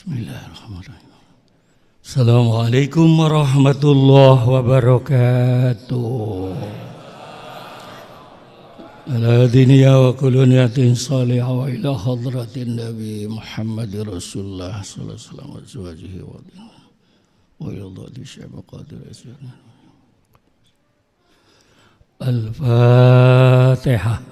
Bismillahirrahmanirrahim. Assalamualaikum warahmatullahi wabarakatuh. Ala diniya wa kuluniyatin salihah wa ila hadratin Nabi Muhammad Rasulullah sallallahu alaihi wasallam wa azwajihi wa ila syaiba qadir asyanan. Al-Fatihah.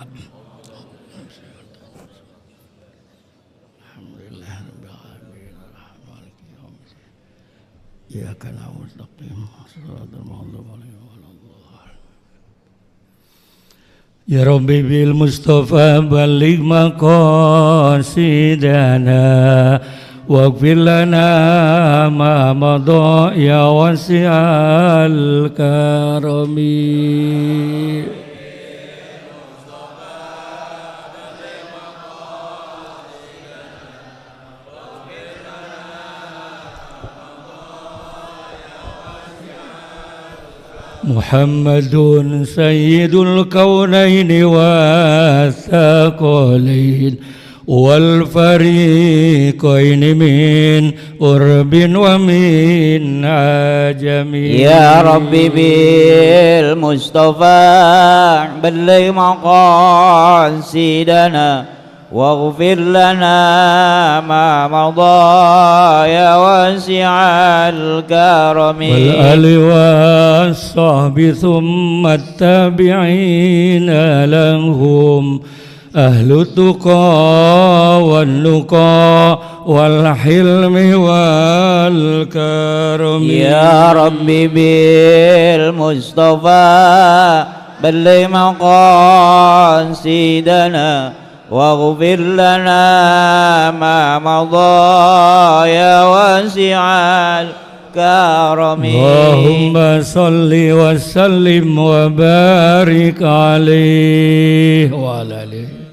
Iyyaka na'budu wa iyyaka nasta'in shiratal maghdubi 'alaihim waladdallin. Ya Rabbi bil Mustafa balligh maqasidana waghfir lana ma madha ya wasi'al karami. Muhammadun sayyidul kaunaini wathaqalain wal fariqaini min urbin wa min ajami. Ya Rabbi bil Mustafa balligh maqasidana waghfir lana ma madha ya wasi'al karami. Wal ali was-sahbi thumma at-tabi'ina lahum ahlu tuqa wan nuqa wal hilmi wal karami. Ya Rabbi bil Mustafa balligh maqasidana waghfir lana ma madha ya wasi'al karami. Allahumma salli wa sallim wa barik alaihi wa ala alihi.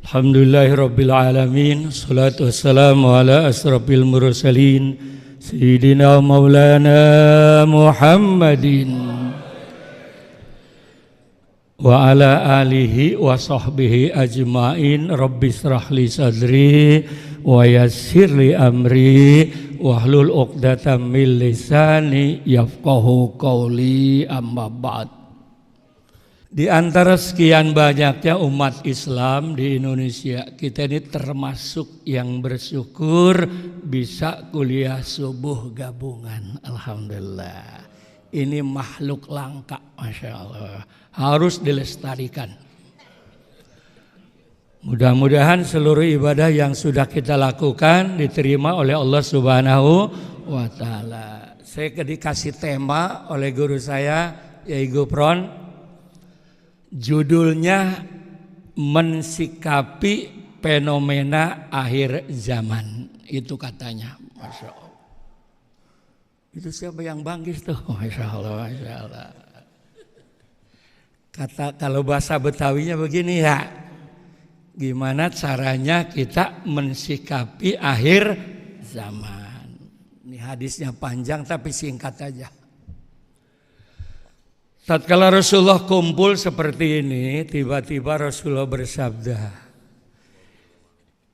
Alhamdulillahi rabbil alamin. Salatu wassalamu ala asrafil mursalin Sayyidina Maulana Muhammadin wa ala alihi wa sahbihi ajmain. Rabbi shrah li sadri wa yassir li amri wahlul 'uqdatam min lisani yafqahu qawli, amma ba'd. Di antara sekian banyaknya umat Islam di Indonesia, kita ini termasuk yang bersyukur bisa kuliah subuh gabungan. Alhamdulillah. Ini makhluk langka, Masya Allah, harus dilestarikan. Mudah-mudahan seluruh ibadah yang sudah kita lakukan diterima oleh Allah Subhanahu wa Ta'ala. Saya dikasih tema oleh guru saya, Yaigo Pron, judulnya mensikapi fenomena akhir zaman. Itu katanya, Masya Allah. Itu siapa yang banggis tuh? Masya Allah, Masya Allah. Kata kalau bahasa Betawinya begini ya, gimana caranya kita mensikapi akhir zaman. Ini hadisnya panjang tapi singkat aja. Tatkala Rasulullah kumpul seperti ini, tiba-tiba Rasulullah bersabda,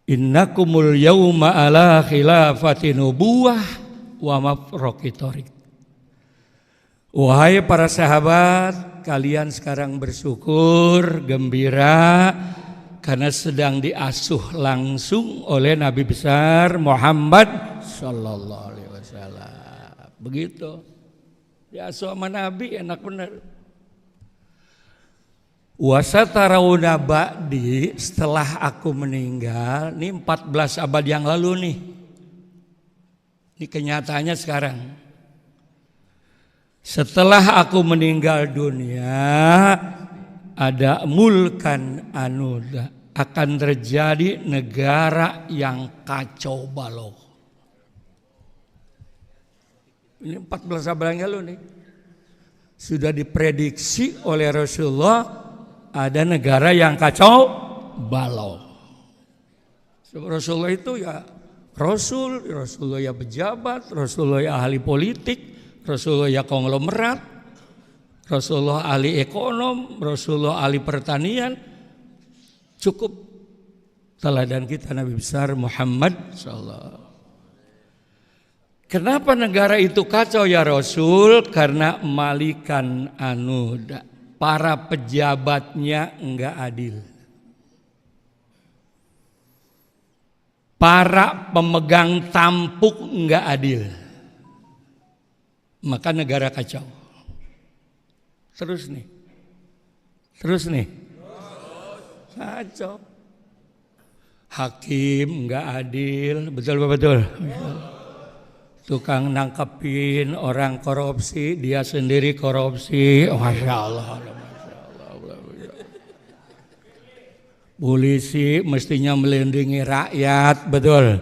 innakumul yawma ala khilafati nubuwah wa mafroqi thoriq. Wahai para sahabat, kalian sekarang bersyukur, gembira karena sedang diasuh langsung oleh Nabi besar Muhammad sallallahu alaihi wasallam. Begitu. Diasuh sama Nabi, enak benar. Wasatarawna ba'di, setelah aku meninggal, ini 14 abad yang lalu nih. Ini kenyataannya sekarang. Setelah aku meninggal dunia, ada mulkan anuda, akan terjadi negara yang kacau balau. Ini 14 abad yang lalu nih. Sudah diprediksi oleh Rasulullah ada negara yang kacau balau. Rasulullah itu ya Rasulullah ya pejabat, Rasulullah ya ahli politik, Rasulullah ya konglomerat, Rasulullah ahli ekonom, Rasulullah ahli pertanian. Cukup teladan kita Nabi besar Muhammad sallallahu. Kenapa negara itu kacau ya Rasul? Karena malikan para pejabatnya enggak adil. Para pemegang tampuk enggak adil. Maka negara kacau. Terus nih. Kacau. Hakim enggak adil, betul. Tukang nangkepin orang korupsi, dia sendiri korupsi. Masya Allah. Polisi mestinya melindungi rakyat, betul.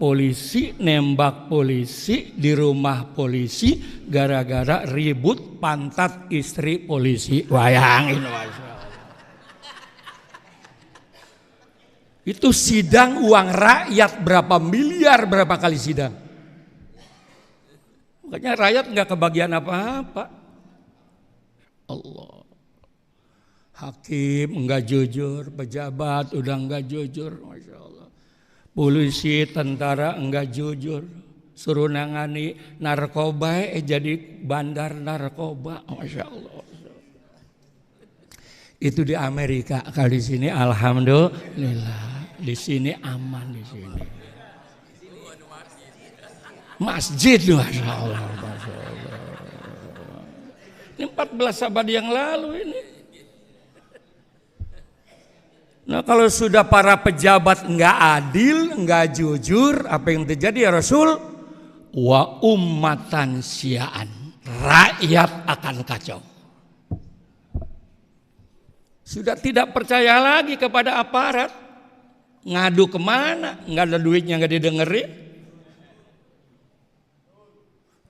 Polisi nembak polisi di rumah polisi gara-gara ribut pantat istri polisi. Bayangin, Masya Allah. Itu sidang uang rakyat berapa miliar, berapa kali sidang. Makanya rakyat nggak kebagian apa-apa. Allah. Hakim nggak jujur, pejabat udah nggak jujur, Masya Allah. Polisi, tentara nggak jujur, suruh nangani narkoba, jadi bandar narkoba, Masya Allah. Itu di Amerika, kalau di sini alhamdulillah, di sini aman di sini. Masjid, Masya Allah. Ini 14 abad yang lalu ini. Nah, kalau sudah para pejabat nggak adil, nggak jujur, apa yang terjadi ya Rasul? Wa ummatan syia'an, rakyat akan kacau. Sudah tidak percaya lagi kepada aparat. Ngadu kemana? Nggak ada duitnya, nggak didengerin.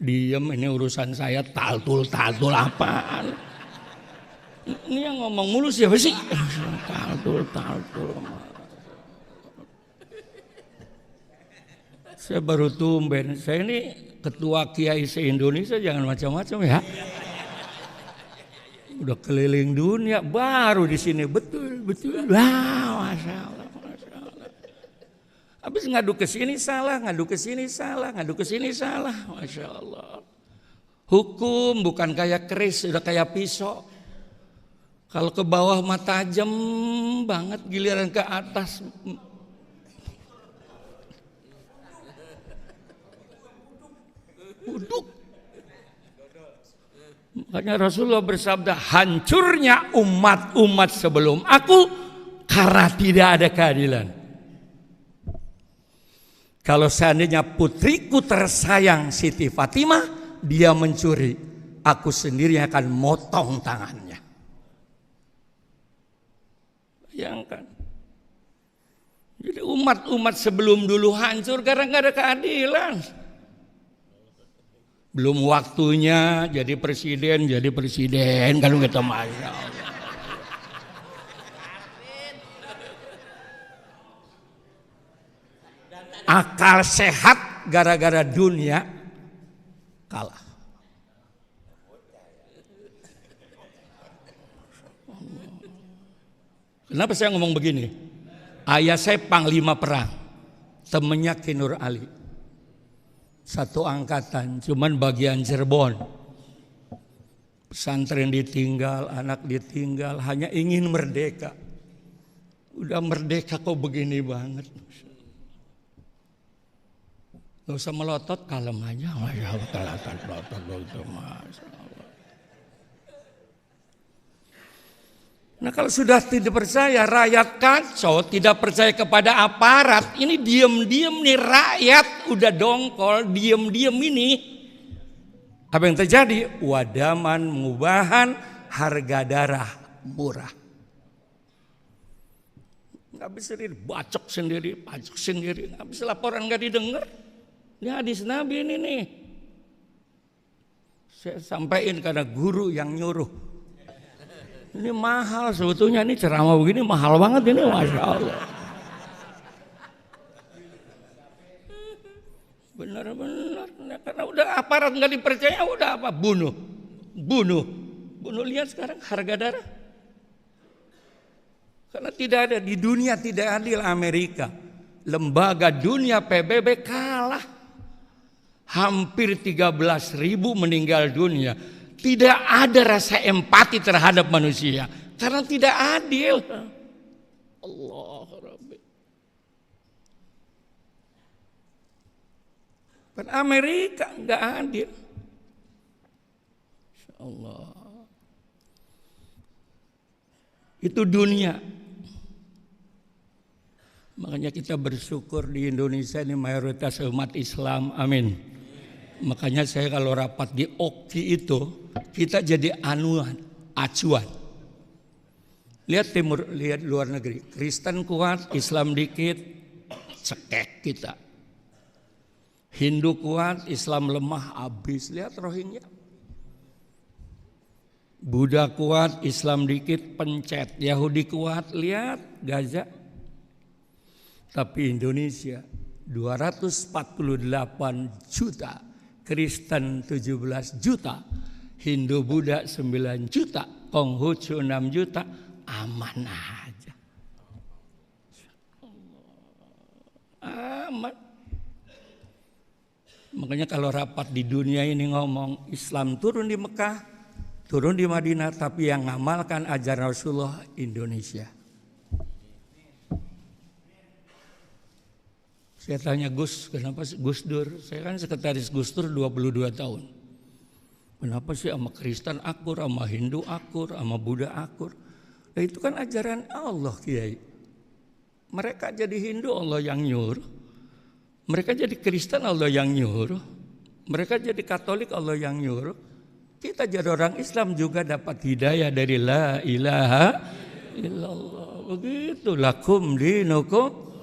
Diam, ini urusan saya, taltul apaan? Ini yang ngomong mulu siapa sih? Taltul. Saya baru tumben, saya ini ketua Kiai se-Indonesia, jangan macam-macam ya. Udah keliling dunia, baru di sini betul. Wah, Masya Allah. Habis ngadu ke sini salah, Masya Allah. Hukum bukan kayak keris, udah kayak pisau. Kalau ke bawah mah tajam banget, giliran ke atas uduk. Makanya Rasulullah bersabda, hancurnya umat-umat sebelum aku karena tidak ada keadilan. Kalau seandainya putriku tersayang Siti Fatimah, dia mencuri, aku sendiri akan motong tangannya. Bayangkan. Jadi umat-umat sebelum dulu hancur karena nggak ada keadilan. Belum waktunya jadi presiden kalau kita, Masya Allah. Akal sehat gara-gara dunia kalah. Kenapa saya ngomong begini? Ayah saya panglima perang, temennya Ki Nur Ali. Satu angkatan, cuman bagian Cirebon. Pesantren ditinggal, anak ditinggal, hanya ingin merdeka. Udah merdeka kok begini banget. Gak usah melotot, kalem aja. Masya Allah, Masya Allah. Nah, kalau sudah tidak percaya, rakyat kacau, tidak percaya kepada aparat, ini diam-diam nih rakyat udah dongkol, diam-diam ini. Apa yang terjadi? Wadaman mubahan, harga darah murah. Nggak bisa dibacok sendiri, pajak sendiri, nggak bisa laporan nggak didengar. Ini hadis Nabi ini nih. Saya sampaikan karena guru yang nyuruh. Ini mahal sebetulnya, ini ceramah begini mahal banget ini, Masya Allah. Benar-benar, karena udah aparat nggak dipercaya, udah apa? Bunuh. Lihat sekarang harga darah. Karena tidak ada di dunia, tidak adil. Amerika, lembaga dunia PBB kalah. hampir 13.000 meninggal dunia. Tidak ada rasa empati terhadap manusia karena tidak adil. Allah Rabbi. Kan Amerika nggak adil. Allah. Itu dunia. Makanya kita bersyukur di Indonesia ini mayoritas umat Islam. Amin. Makanya saya kalau rapat di OKI itu kita jadi acuan. Lihat timur, lihat luar negeri. Kristen kuat, Islam dikit, cekek kita. Hindu kuat, Islam lemah, habis. Lihat Rohingya. Buddha kuat, Islam dikit, pencet. Yahudi kuat, lihat Gaza. Tapi Indonesia 248 juta, Kristen 17 juta, Hindu Buddha 9 juta, Konghucu 6 juta, aman aja. Aman. Makanya kalau rapat di dunia ini ngomong Islam turun di Mekah, turun di Madinah, tapi yang ngamalkan ajaran Rasulullah Indonesia. Saya tanya Gus, kenapa sih Gus Dur? Saya kan sekretaris Gus Dur 22 tahun. Kenapa sih sama Kristen akur, sama Hindu akur, sama Buddha akur? Nah itu kan ajaran Allah Kiai. Mereka jadi Hindu Allah yang nyuruh. Mereka jadi Kristen Allah yang nyuruh. Mereka jadi Katolik Allah yang nyuruh. Kita jadi orang Islam juga dapat hidayah dari la ilaha illallah. Begitu lakum dinukum.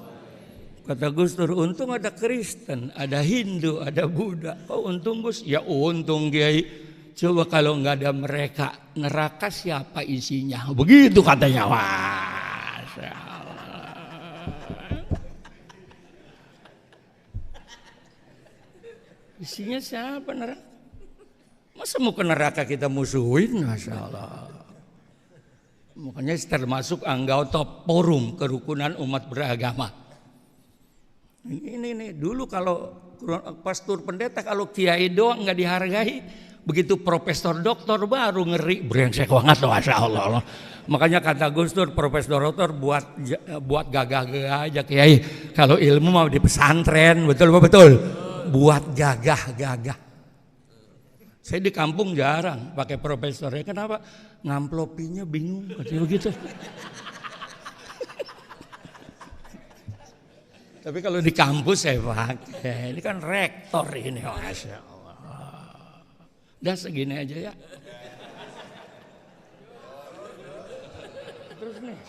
Kata Gus Dur, untung ada Kristen, ada Hindu, ada Buddha. Oh untung Gus? Ya untung Kiai. Coba kalau nggak ada mereka, neraka siapa isinya? Begitu katanya. Masya Allah. Isinya siapa neraka? Masa mau ke neraka kita musuhin? Masya Allah. Makanya termasuk anggota forum kerukunan umat beragama. Ini dulu kalau pastor pendeta kalau kiai doang nggak dihargai, begitu profesor doktor baru ngeri, brengsek banget loh, Masya Allah. Makanya kata Gus Dur, profesor doktor buat gagah-gagah aja kiai. Kalau ilmu mau di pesantren, betul. Buat gagah-gagah. Saya di kampung jarang pakai profesor, ya kenapa? Ngamplopinya bingung, katanya begitu. Tapi kalau di kampus saya pakai, ini kan rektor ini, Masya Allah. Udah segini aja ya. Terus nih,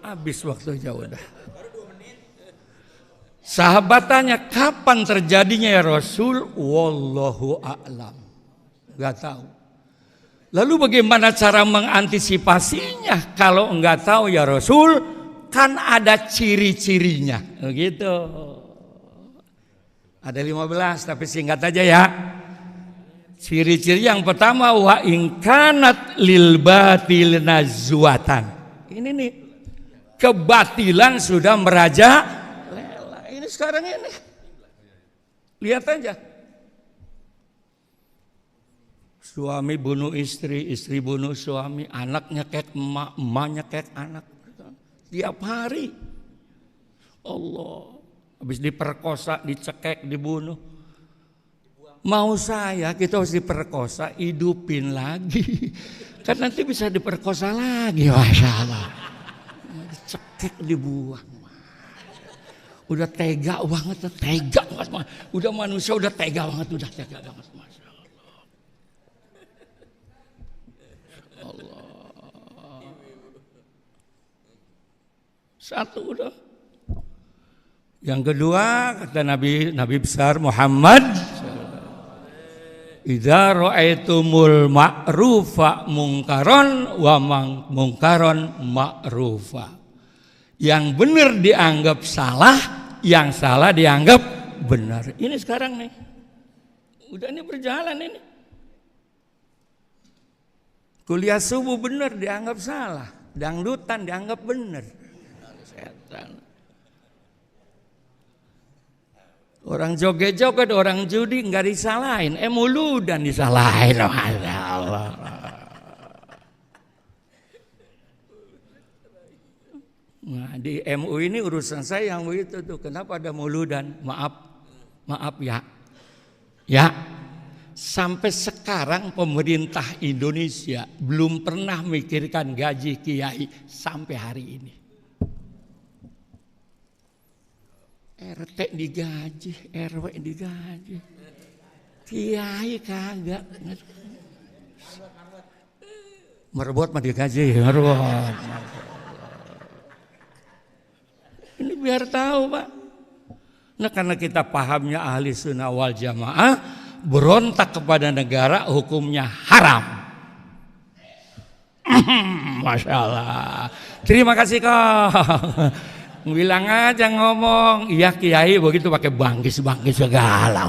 habis waktunya udah. Sahabat tanya, kapan terjadinya ya Rasul? Wallahu a'lam. Gak tahu. Lalu bagaimana cara mengantisipasinya? Kalau enggak tahu ya Rasul, kan ada ciri-cirinya, begitu. Ada 15 tapi singkat aja ya. Ciri-ciri yang pertama wa ingkanat lil batil nazwatan. Ini nih kebatilan sudah merajalela. Ini sekarang ini. Lihat aja. Suami bunuh istri, istri bunuh suami, anaknya kayak emak, emaknya kayak anak. Tiap hari Allah habis diperkosa, dicekek, dibunuh. Mau saya kita harus diperkosa, hidupin lagi. Kan nanti bisa diperkosa lagi. Masya Allah. Dicekek, dibuang. Udah tega banget. Udah manusia udah tega banget. Masya Allah. Satu udah. Yang kedua kata Nabi besar Muhammad, idza ra'aitumul ma'rufa mungkaron wa mungkaron ma'rufa. Yang benar dianggap salah, yang salah dianggap benar. Ini sekarang nih. Udah ini berjalan ini. Kuliah subuh benar dianggap salah, dangdutan dianggap benar. Setan. Orang joget-joget, orang judi nggak disalahin, muludan disalahin. Masya Allah. Nah, di MU ini urusan saya yang begitu tuh. Kenapa ada muludan? Maaf ya. Ya, sampai sekarang pemerintah Indonesia belum pernah mikirkan gaji kiai sampai hari ini. RT digaji, RW digaji, kiai kagak. Merebut mah digaji, merebut. Ini biar tahu Pak. Nah karena kita pahamnya ahli sunnah wal jamaah, berontak kepada negara hukumnya haram. Masya Allah. Terima kasih kok. Bilang aja ngomong, iya kiai begitu pakai bangkis segala.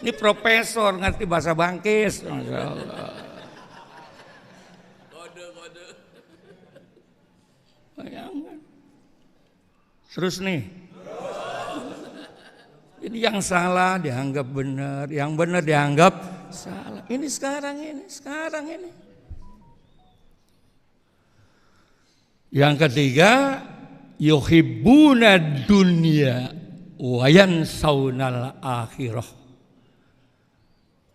Ini profesor ngerti bahasa bangkis. Masya Allah. Bayangkan. Terus nih. Jadi yang salah dianggap benar, yang benar dianggap salah. Ini sekarang ini. Yang ketiga, yuhibbuna dunya wa yansaunal akhirah.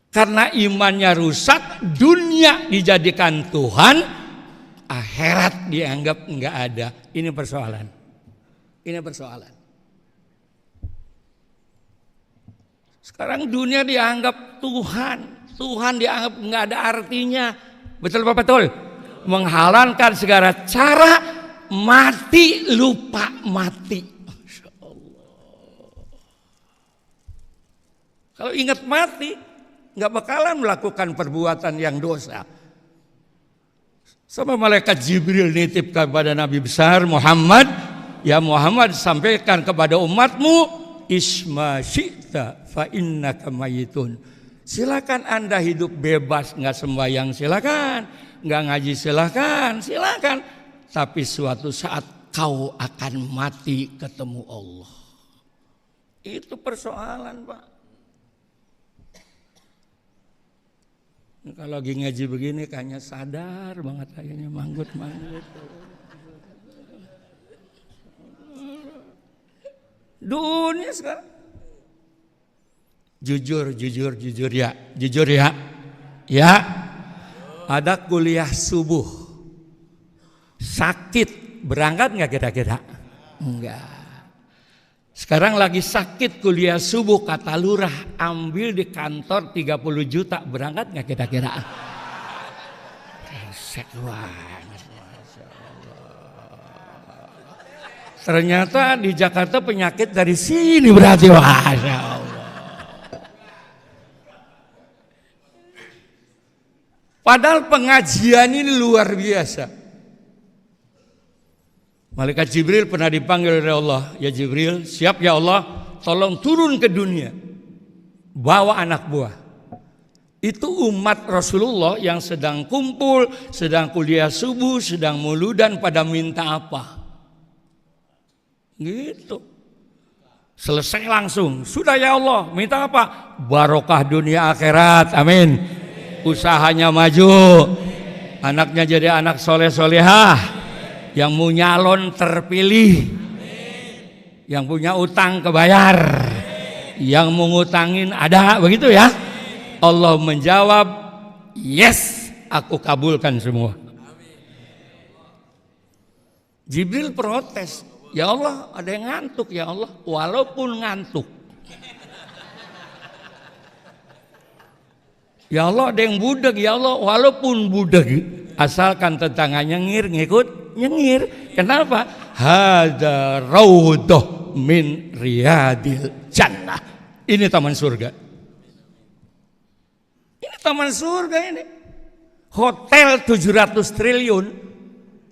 Karena imannya rusak, dunia dijadikan Tuhan, akhirat dianggap enggak ada. Ini persoalan. Sekarang dunia dianggap Tuhan dianggap enggak ada artinya. Betul Pak betul? Menghalalkan segala cara, mati lupa mati. Masya Allah. Kalau ingat mati, nggak bakalan melakukan perbuatan yang dosa. Sama malaikat Jibril nitip kepada Nabi besar Muhammad, ya Muhammad sampaikan kepada umatmu, isma syi'ta fa innaka mayitun. Silakan Anda hidup bebas, nggak sembahyang silakan. Nggak ngaji silakan. Tapi suatu saat kau akan mati ketemu Allah. Itu persoalan Pak. Kalau lagi ngaji begini kayaknya sadar banget kayaknya manggut. Dunia sekarang. Jujur ya. Ya. Ada kuliah subuh, sakit, berangkat nggak kira-kira? Enggak. Sekarang lagi sakit kuliah subuh, kata lurah, ambil di kantor 30 juta, berangkat nggak kira-kira? Resek banget, Masya Allah. Ternyata di Jakarta penyakit dari sini berarti, Masya Allah. Padahal pengajian ini luar biasa. Malaikat Jibril pernah dipanggil oleh Allah. Ya Jibril, siap ya Allah, tolong turun ke dunia. Bawa anak buah. Itu umat Rasulullah yang sedang kumpul, sedang kuliah subuh, sedang muludan pada minta apa? Gitu. Selesai langsung. Sudah ya Allah, minta apa? Barokah dunia akhirat. Amin. Usahanya maju, anaknya jadi anak soleh-solehah, yang mau nyalon terpilih, yang punya utang kebayar, yang mau ngutangin ada, begitu ya. Allah menjawab, yes, aku kabulkan semua. Jibril protes, ya Allah ada yang ngantuk ya Allah, walaupun ngantuk. Ya Allah ada yang budak ya Allah, walaupun budak, asalkan tetangganya ngikut nyengir. Kenapa? Hada raudhah min riyadil jannah. Ini taman surga. Ini taman surga ini. Hotel 700 triliun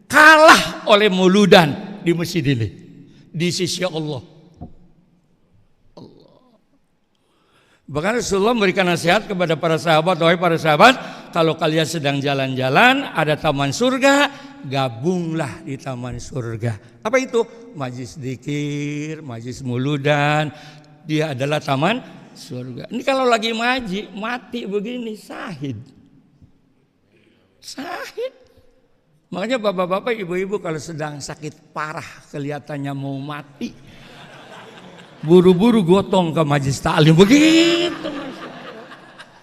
kalah oleh muludan di masjid ini di sisi Allah. Bahkan Rasulullah memberikan nasihat kepada para sahabat, wahai para sahabat, kalau kalian sedang jalan-jalan, ada taman surga, gabunglah di taman surga. Apa itu? Majlis dzikir, majlis muludan, dia adalah taman surga. Ini kalau lagi mati begini sahid. Makanya bapak-bapak, ibu-ibu kalau sedang sakit parah kelihatannya mau mati, buru-buru gotong ke majlis taklim begitu.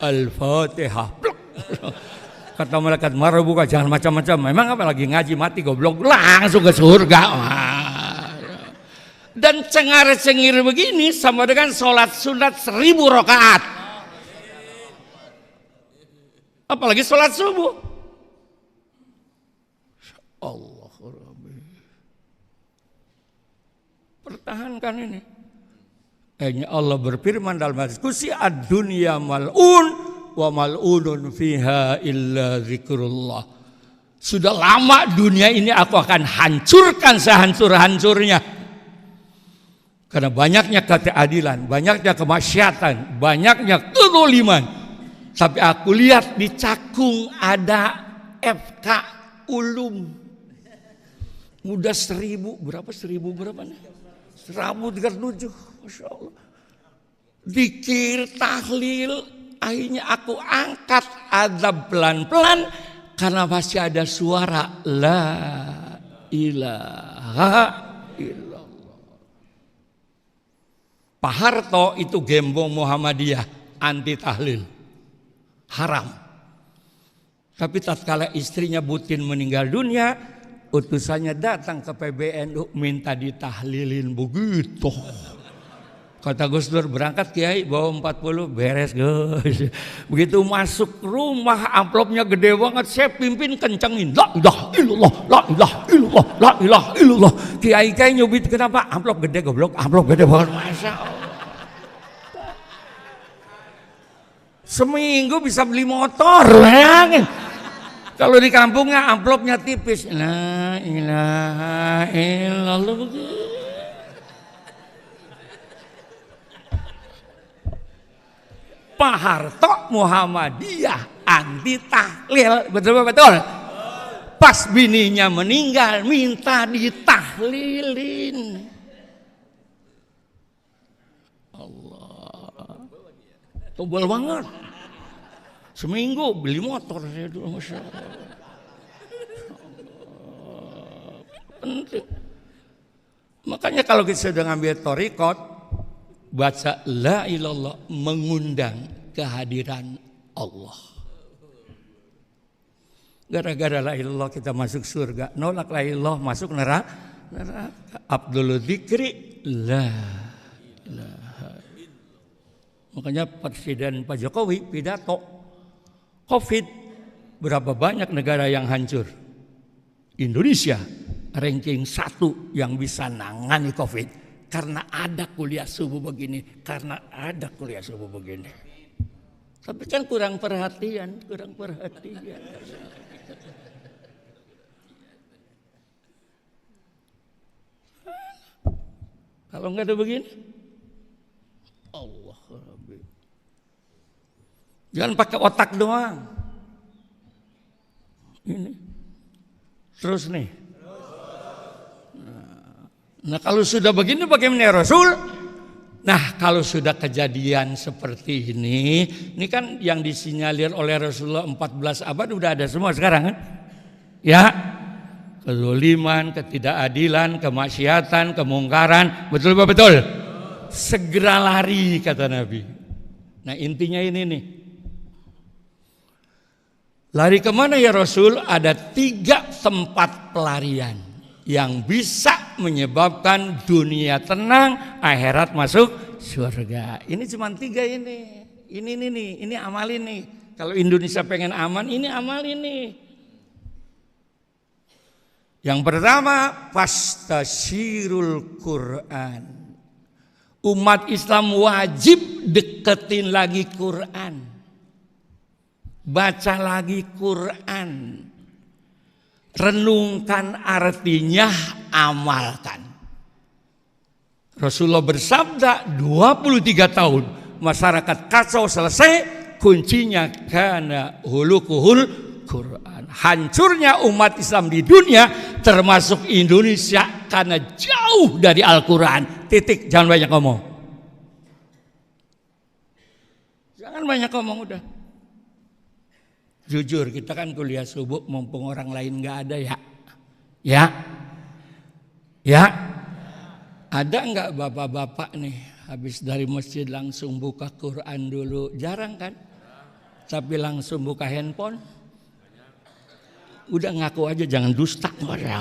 Al-Fatihah. Kata malaikat marah, buka jangan macam-macam. Memang apa lagi ngaji mati goblok, langsung ke surga. Dan cengar-cengir begini sama dengan sholat sunat 1000 rakaat. Apalagi sholat subuh. Allah Rabbi. Pertahankan ini. Allah berfirman dalam hadis qudsi, ad-dunya mal'un wa mal'unun fiha illa zikrullah. Sudah lama dunia ini aku akan hancurkan sehancur-hancurnya. Karena banyaknya ketidakadilan, banyaknya kemaksiatan, banyaknya kezaliman. Tapi aku lihat di Cakung ada FK Ulum. Mudah 1000 berapa? 1000 berapa nih? 1037. Masya Allah. Dzikir, tahlil, akhirnya aku angkat azab pelan-pelan karena masih ada suara la ilaha illallah. Pak Harto itu gembong Muhammadiyah, anti tahlil, haram. Tapi tatkala istrinya Butin meninggal dunia, utusannya datang ke PBNU minta ditahlilin begitu. Kata Gus Dur, berangkat Kiai bawa 40, beres Gus. Begitu masuk rumah amplopnya gede banget, saya pimpin kencengin la ilaha illallah, la ilaha illallah, la ilaha illallah. Kiai nyubit, kenapa? Amplop gede goblok, amplop gede banget. Masya Allah. Seminggu bisa beli motor, bayangin. Kalau di kampungnya amplopnya tipis. La ilaha illallah begitu. Pak Harto Muhammadiyah anti tahlil, betul. Pas bininya meninggal minta ditahlilin. Allah, tebal banget. Seminggu beli motor saya dulu, Masya Allah. Penting. Makanya kalau kita sudah ngambil thariqat, baca la ilallah, mengundang kehadiran Allah. Gara-gara la ilallah kita masuk surga, nolak la ilallah masuk neraka. Abdul Dzikri la ilaha. Makanya Presiden Pak Jokowi pidato COVID, berapa banyak negara yang hancur? Indonesia ranking 1 yang bisa nangani COVID. Karena ada kuliah subuh begini, Tapi kan kurang perhatian. Kalau nggak ada begini, Allah Rabbi. Jangan pakai otak doang. Ini. Terus nih. Nah kalau sudah begini bagaimana ya Rasul? Nah kalau sudah kejadian seperti ini kan yang disinyalir oleh Rasulullah 14 abad udah ada semua sekarang kan? Ya, kezaliman, ketidakadilan, kemaksiatan, kemungkaran, betul. Segera lari kata Nabi. Nah intinya ini nih. Lari kemana ya Rasul? Ada 3 tempat pelarian yang bisa menyebabkan dunia tenang, akhirat masuk surga. Ini cuma 3 ini. Ini amal ini. Kalau Indonesia pengen aman, ini amal ini. Yang pertama, fastasirul Quran. Umat Islam wajib deketin lagi Quran. Baca lagi Quran. Renungkan artinya, amalkan. Rasulullah bersabda 23 tahun masyarakat kacau selesai, kuncinya kana hulukuhul Quran. hancurnya umat Islam di dunia termasuk Indonesia karena jauh dari Al-Quran. Titik, jangan banyak ngomong. Jangan banyak ngomong udah. Jujur kita kan kuliah subuh mumpung orang lain nggak ada ya. Ya. Ada nggak bapak-bapak nih habis dari masjid langsung buka Quran dulu? Jarang kan? Tapi langsung buka handphone. Udah ngaku aja jangan dusta. Masya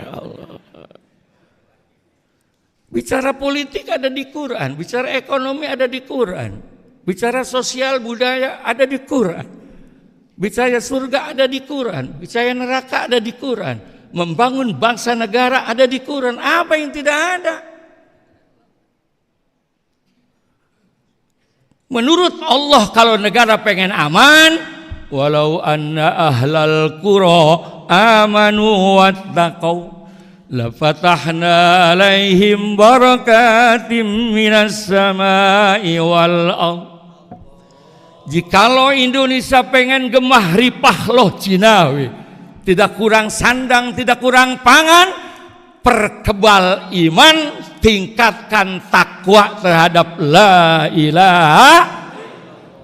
Allah. Bicara politik ada di Quran, bicara ekonomi ada di Quran, bicara sosial budaya ada di Quran, bicara surga ada di Quran, bicara neraka ada di Quran, membangun bangsa negara ada di Quran. Apa yang tidak ada? Menurut Allah kalau negara pengen aman, walau anna ahlal qura amanu wattaqau lafatahna alaihim barakatim minas samai wal ardh. Jikalau Indonesia pengen gemah ripah loh Cinawi, tidak kurang sandang, tidak kurang pangan, perkebal iman, tingkatkan takwa terhadap la ilaha.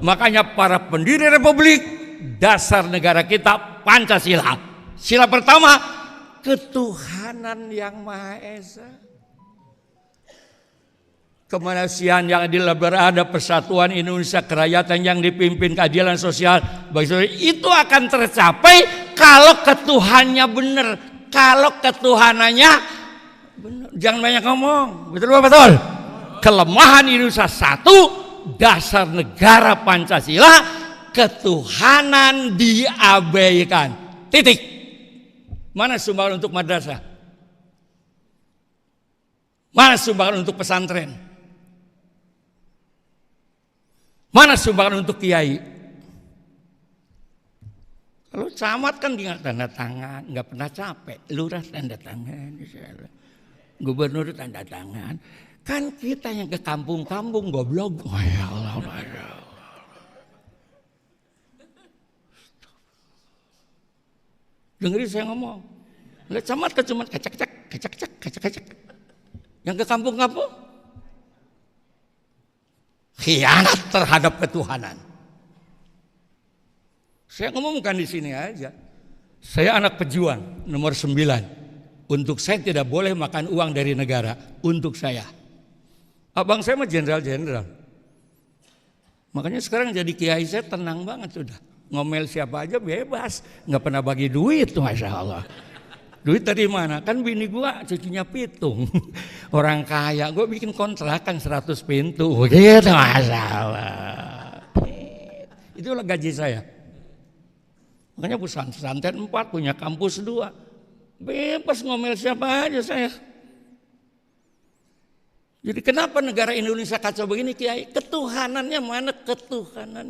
Makanya para pendiri republik, dasar negara kita Pancasila. Sila pertama, ketuhanan yang Maha Esa. Kemanusiaan yang adil berada, persatuan Indonesia, kerakyatan yang dipimpin keadilan sosial itu akan tercapai kalau ketuhanannya benar. Kalau ketuhanannya benar, jangan banyak ngomong. Betul. Kelemahan Indonesia satu, dasar negara Pancasila, ketuhanan diabaikan. Titik. Mana sumbangan untuk madrasah? Mana sumbangan untuk pesantren? Mana sumbangan untuk kiai? Kalau camat kan tinggal tanda tangan, nggak pernah capek. Lurah tanda tangan, gubernur tanda tangan. Kan kita yang ke kampung-kampung goblok. Ya Allah, Masya Allah. Dengerin saya ngomong. Lihat camat ke camat, kacak. Yang ke kampung-kampung khianat terhadap ketuhanan. Saya ngomong bukan di sini aja. Saya anak pejuang nomor 9. Untuk saya tidak boleh makan uang dari negara. Untuk saya. Abang saya mah jenderal-jenderal. Makanya sekarang jadi kiai saya tenang banget sudah. Ngomel siapa aja bebas. Nggak pernah bagi duit, Masya Allah. Duit dari mana? Kan bini gua cucunya pitung. Orang kaya, gua bikin kontrakan 100 pintu. Gitu, Masya Allah. Itulah gaji saya. Makanya pesantren 4, punya kampus 2. Bebas ngomel siapa aja saya. Jadi kenapa negara Indonesia kacau begini, Kiai? Ketuhanannya mana? Ketuhanan.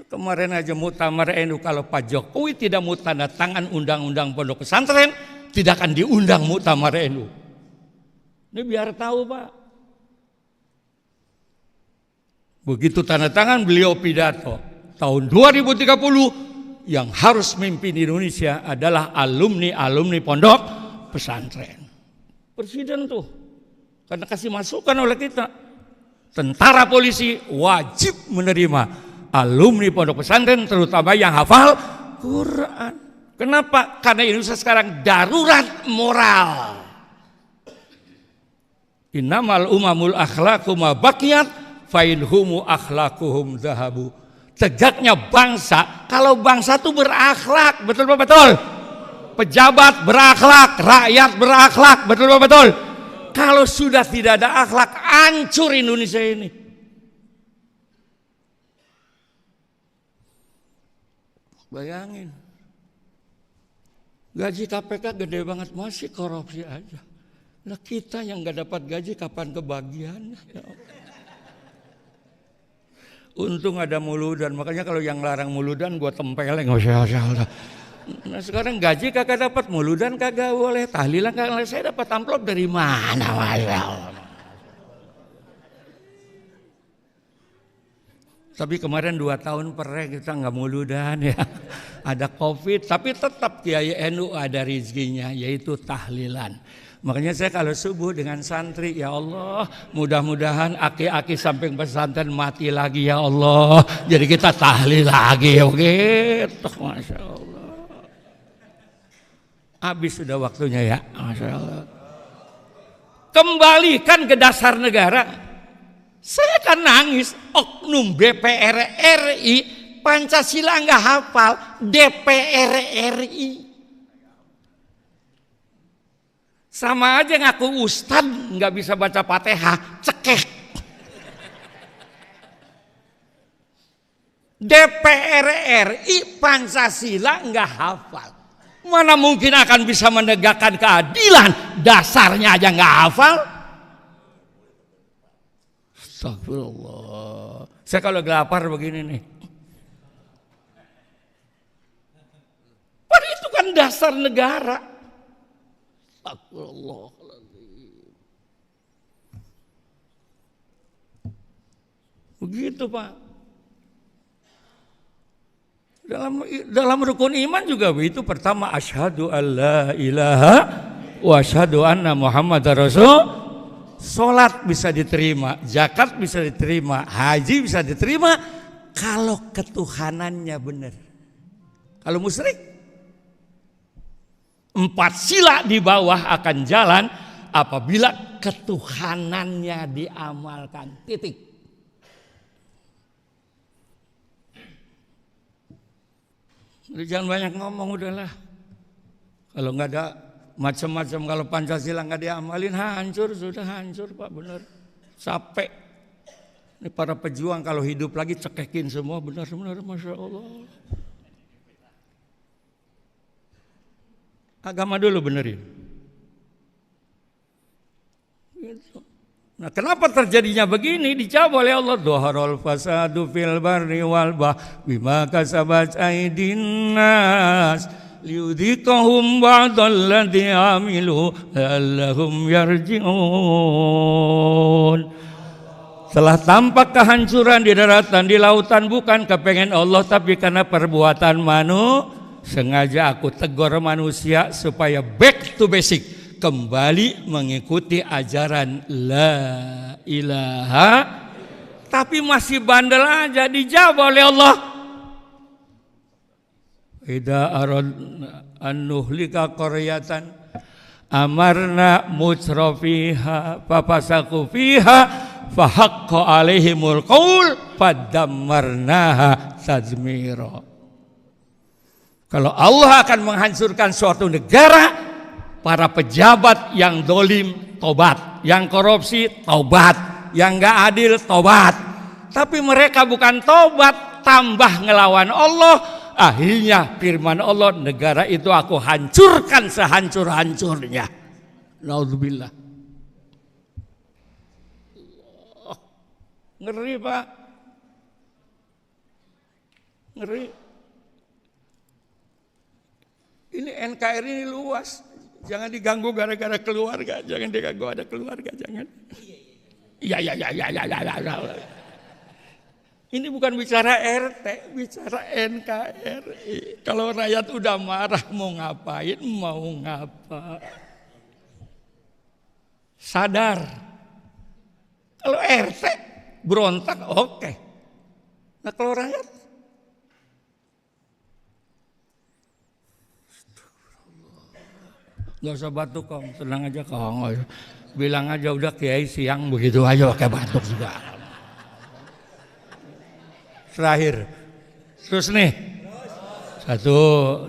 Kemarin aja muktamar NU, kalau Pak Jokowi tidak mau tanda tangan undang-undang pondok pesantren, tidak akan diundang muktamar NU. Ini biar tahu Pak. Begitu tanda tangan beliau pidato tahun 2030 yang harus memimpin Indonesia adalah alumni pondok pesantren. Presiden tuh karena kasih masukan oleh kita, tentara polisi wajib menerima alumni pondok pesantren, terutama yang hafal Quran. Kenapa? Karena Indonesia sekarang darurat moral. Innamal umamul akhlaqu ma baqiyat fa inhumu akhlaquhum dhahabu. Tegaknya bangsa kalau bangsa itu berakhlak, betul. Pejabat berakhlak, rakyat berakhlak, betul. Kalau sudah tidak ada akhlak, hancur Indonesia ini. Bayangin, gaji KPK gede banget, masih korupsi aja. Nah kita yang gak dapat gaji kapan kebagiannya? Ya. Untung ada muludan, makanya kalau yang larang muludan gua tempeleng. Nah sekarang gaji kagak dapat, muludan kagak boleh, tahlilan kagak boleh. Saya dapat amplop dari mana, Masya Allah. Tapi kemarin 2 tahun perek kita nggak muludan ya. Ada COVID, tapi tetap Kiai NU ada rezekinya, yaitu tahlilan. Makanya saya kalau subuh dengan santri, ya Allah, mudah-mudahan aki-aki samping pesantren mati lagi ya Allah. Jadi kita tahlil lagi, gitu, Masya Allah. Habis sudah waktunya ya, Masya Allah. Kembalikan ke dasar negara. Saya kan nangis, oknum DPR RI Pancasila nggak hafal, DPR RI. Sama aja ngaku ustad nggak bisa baca Fatihah, cekek. DPR RI Pancasila nggak hafal. Mana mungkin akan bisa menegakkan keadilan, dasarnya aja nggak hafal. Astagfirullah. Saya kalau lapar begini nih. Padahal itu kan dasar negara. Astagfirullah. Begitu Pak. Dalam rukun iman juga begitu. Pertama asyhadu alla ilaha wa asyhadu anna muhammadar rasul. Sholat bisa diterima, zakat bisa diterima, haji bisa diterima kalau ketuhanannya benar. Kalau musyrik, 4 sila di bawah akan jalan apabila ketuhanannya diamalkan. Titik. Jangan banyak ngomong udahlah. Kalau nggak ada macam-macam, kalau Pancasila nggak diamalin hancur, sudah hancur Pak, benar. Capek. Ini para pejuang kalau hidup lagi cekekin semua, benar-benar Masya Allah. Agama dulu benerin. Gitu. Nah kenapa terjadinya begini? Dijawab oleh Allah. Dhaharul fasadu fil barri wal bahri bima kasabat aydin nas. Liudhikahum ba'dalladzi amilu la'allahum yarji'un. Telah tampak kehancuran di daratan, di lautan, bukan kepengen Allah tapi karena perbuatan sengaja aku tegur manusia supaya back to basic, kembali mengikuti ajaran la ilaha, tapi masih bandel aja. Dijawab oleh Allah, idza aradna an nuhlika qaryatan amarna mutrafiha fafasaku fiha fahaqqa alaihimul qaul fadammarnaha tadmira. Kalau Allah akan menghancurkan suatu negara, para pejabat yang dolim tobat, yang korupsi tobat, yang gak adil tobat. Tapi mereka bukan tobat, tambah ngelawan Allah. Akhirnya firman Allah, negara itu aku hancurkan sehancur-hancurnya. Naudzubillah. Ngeri Pak. Ngeri. Ini NKRI ini luas. Jangan diganggu gara-gara keluarga. Jangan diganggu ada keluarga, jangan. Iya. Ini bukan bicara RT, bicara NKRI. Kalau rakyat udah marah mau ngapain, mau ngapa? Sadar. Kalau RT berontak, oke. Nah kalau rakyat, nggak usah batuk Kong, tenang aja Kong. Bilang aja udah Kiai siang begitu aja pakai batuk juga. Terakhir, terus nih, satu,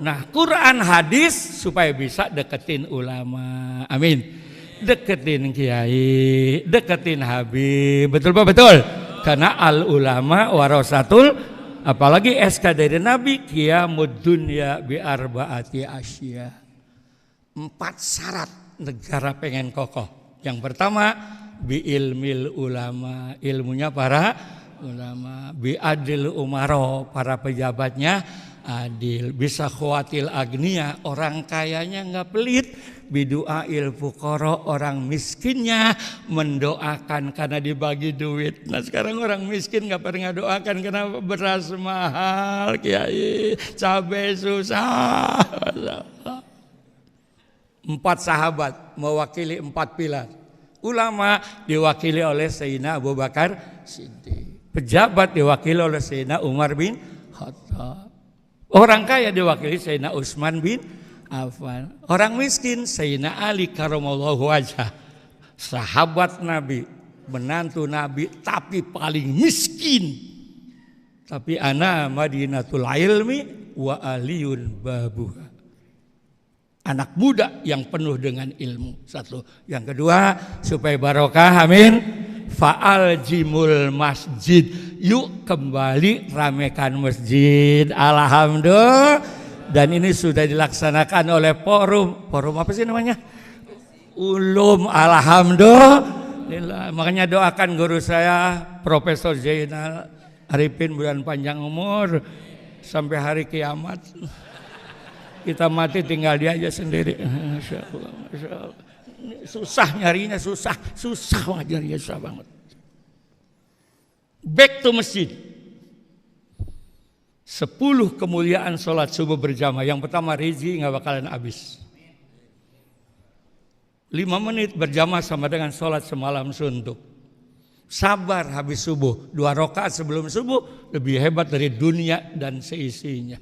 nah Quran hadis supaya bisa deketin ulama, amin, deketin kiai, deketin habib, betul Pak, betul, karena al ulama warasatul, apalagi SK dari Nabi, qiyamud dunya bi arbaati asya, 4 syarat negara pengen kokoh. Yang pertama, bi ilmil ulama, ilmunya para ulama, bi adil umaro, para pejabatnya adil. Bisa khawatil agniya, orang kayanya nggak pelit. Bidu'ail fuqara, orang miskinnya mendoakan karena dibagi duit. Nah sekarang orang miskin nggak pernah doakan karena beras mahal, kiai, cabai susah. 4 sahabat mewakili 4 pilar. Ulama diwakili oleh Sayyidina Abu Bakar Siddiq. Pejabat diwakili oleh Sayyidina Umar bin Khattab. Orang kaya diwakili Sayyidina Utsman bin Affan. Orang miskin Sayyidina Ali karramallahu wajhah. Sahabat Nabi, menantu Nabi tapi paling miskin. Tapi ana Madinatul ilmi wa aliyun babuha. Anak muda yang penuh dengan ilmu. Satu. Yang kedua, supaya barokah, amin. Fa'al jimul masjid. Yuk kembali ramekan masjid. Alhamdulillah. Dan ini sudah dilaksanakan oleh forum. Forum apa sih namanya? Ulum. Alhamdulillah. Makanya doakan guru saya, Profesor Zainal Arifin, bulan panjang umur sampai hari kiamat. Kita mati tinggal dia aja sendiri. Masya Allah, Masya Allah. Susah nyarinya, susah banget nyarinya, susah banget. Back to masjid. 10 kemuliaan sholat subuh berjamaah. Yang pertama Rizi nggak bakalan habis. 5 menit berjamaah sama dengan sholat semalam suntuk. Sabar habis subuh. 2 rakaat sebelum subuh lebih hebat dari dunia dan seisinya.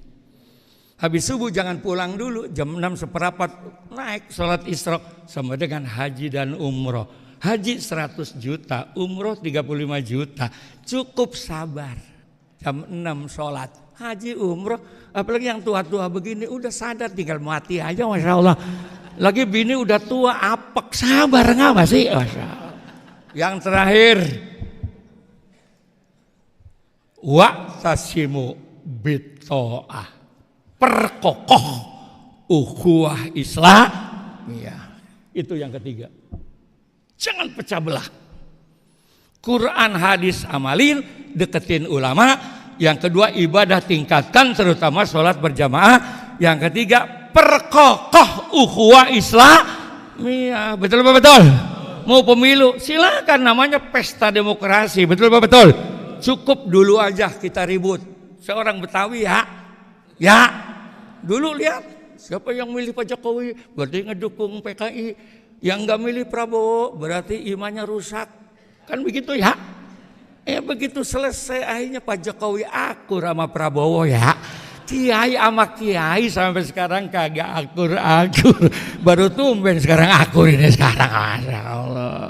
Habis subuh jangan pulang dulu, jam 6:15 naik sholat isyraq sama dengan haji dan umroh. Haji 100 juta, umroh 35 juta. Cukup sabar. Jam 6 sholat, haji umroh. Apalagi yang tua-tua begini udah sadar tinggal mati aja, Masya Allah. Lagi bini udah tua, apek, sabar nggak sih? Masya Allah. Yang terakhir, wa'tasimu bito'ah. Perkokoh ukhuwah Islam. Ya, itu yang ketiga. Jangan pecah belah. Quran, hadis, amalin, deketin ulama. Yang kedua, ibadah tingkatkan, terutama sholat berjamaah. Yang ketiga, perkokoh ukhuwah Islam. Ya, betul betul. Mau pemilu, silakan, namanya pesta demokrasi. Betul betul. Cukup dulu aja kita ribut. Seorang Betawi ya, dulu lihat siapa yang milih Pak Jokowi berarti ngedukung PKI, yang nggak milih Prabowo berarti imannya rusak, kan begitu ya? Begitu selesai akhirnya Pak Jokowi akur sama Prabowo ya, kiai sama kiai sampai sekarang kagak akur, baru tumben sekarang akur ini sekarang, Masya Allah.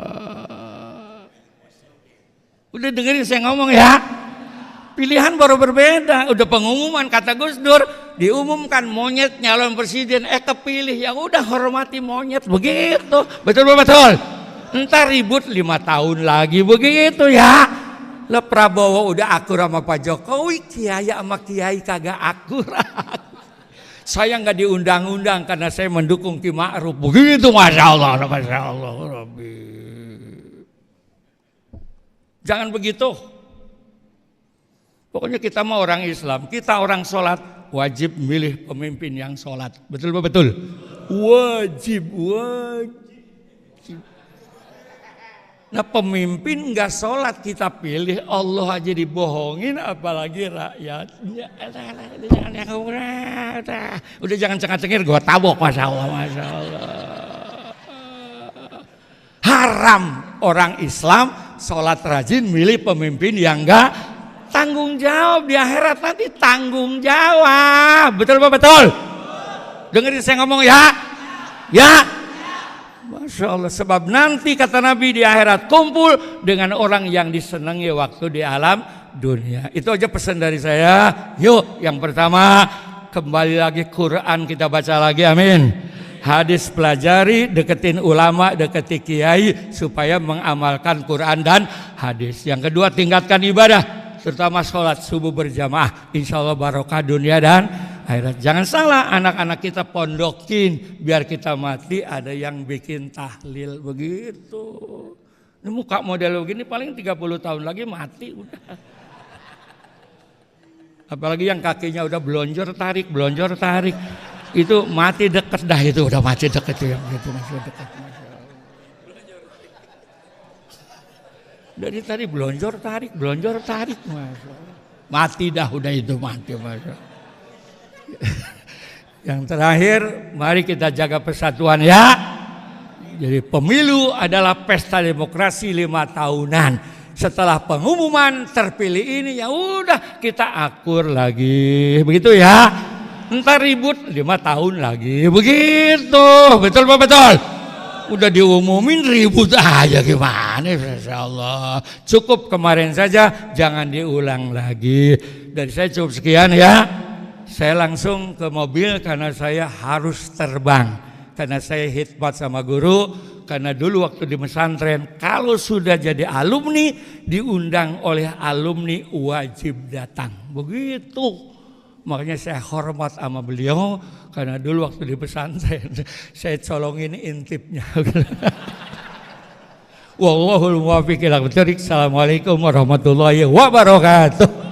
Udah dengerin saya ngomong ya? Pilihan baru berbeda, udah pengumuman kata Gus Dur, diumumkan monyet nyalon presiden, kepilih, ya udah hormati monyet, begitu, betul. Entar ribut 5 tahun lagi begitu ya. Lah Prabowo udah akur sama Pak Jokowi, kiai sama kiai kagak akur. Saya nggak diundang-undang karena saya mendukung Ki Ma'ruf, begitu, Masya Allah, Rabbi. Jangan begitu. Pokoknya kita mau orang Islam, kita orang sholat, wajib milih pemimpin yang sholat. Betul. Wajib. Nah pemimpin nggak sholat kita pilih, Allah aja dibohongin, apalagi rakyatnya. Udah jangan cengir-cengir, gue tabok, Masya Allah. Haram orang Islam sholat rajin milih pemimpin yang nggak tanggung jawab. Di akhirat nanti tanggung jawab. Betul. Dengerin saya ngomong ya. Masya Allah. Sebab nanti kata Nabi di akhirat kumpul dengan orang yang disenangi waktu di alam dunia. Itu aja pesan dari saya. Yuk, yang pertama kembali lagi Quran kita baca lagi, amin. Hadis pelajari, deketin ulama, deketi kiai supaya mengamalkan Quran dan hadis. Yang kedua tingkatkan ibadah, terutama sholat subuh berjamaah, insya Allah barokah dunia dan akhirat. Jangan salah, anak-anak kita pondokin biar kita mati ada yang bikin tahlil begitu. Ini muka model begini paling 30 tahun lagi mati udah. Apalagi yang kakinya udah belonjor tarik, itu mati deket dah, itu udah mati deket ya, gitu masih deket. Dari tadi belonjor tarik, mati dah udah itu mati masa. Yang terakhir, mari kita jaga persatuan ya. Jadi pemilu adalah pesta demokrasi 5 tahunan. Setelah pengumuman terpilih ini ya udah kita akur lagi, begitu ya. Entar ribut 5 tahun lagi, begitu, betul Pak betul. Udah diumumin ribut aja gimana, Insya Allah. Cukup kemarin saja, jangan diulang lagi. Dan saya cukup sekian ya. Saya langsung ke mobil karena saya harus terbang. Karena saya khidmat sama guru. Karena dulu waktu di pesantren, kalau sudah jadi alumni, diundang oleh alumni wajib datang. Begitu. Makanya saya hormat sama beliau. Karena dulu waktu di pesantren, saya colongin intipnya. Wallahul muwaffiq ila aqwamit thoriq. Assalamualaikum warahmatullahi wabarakatuh.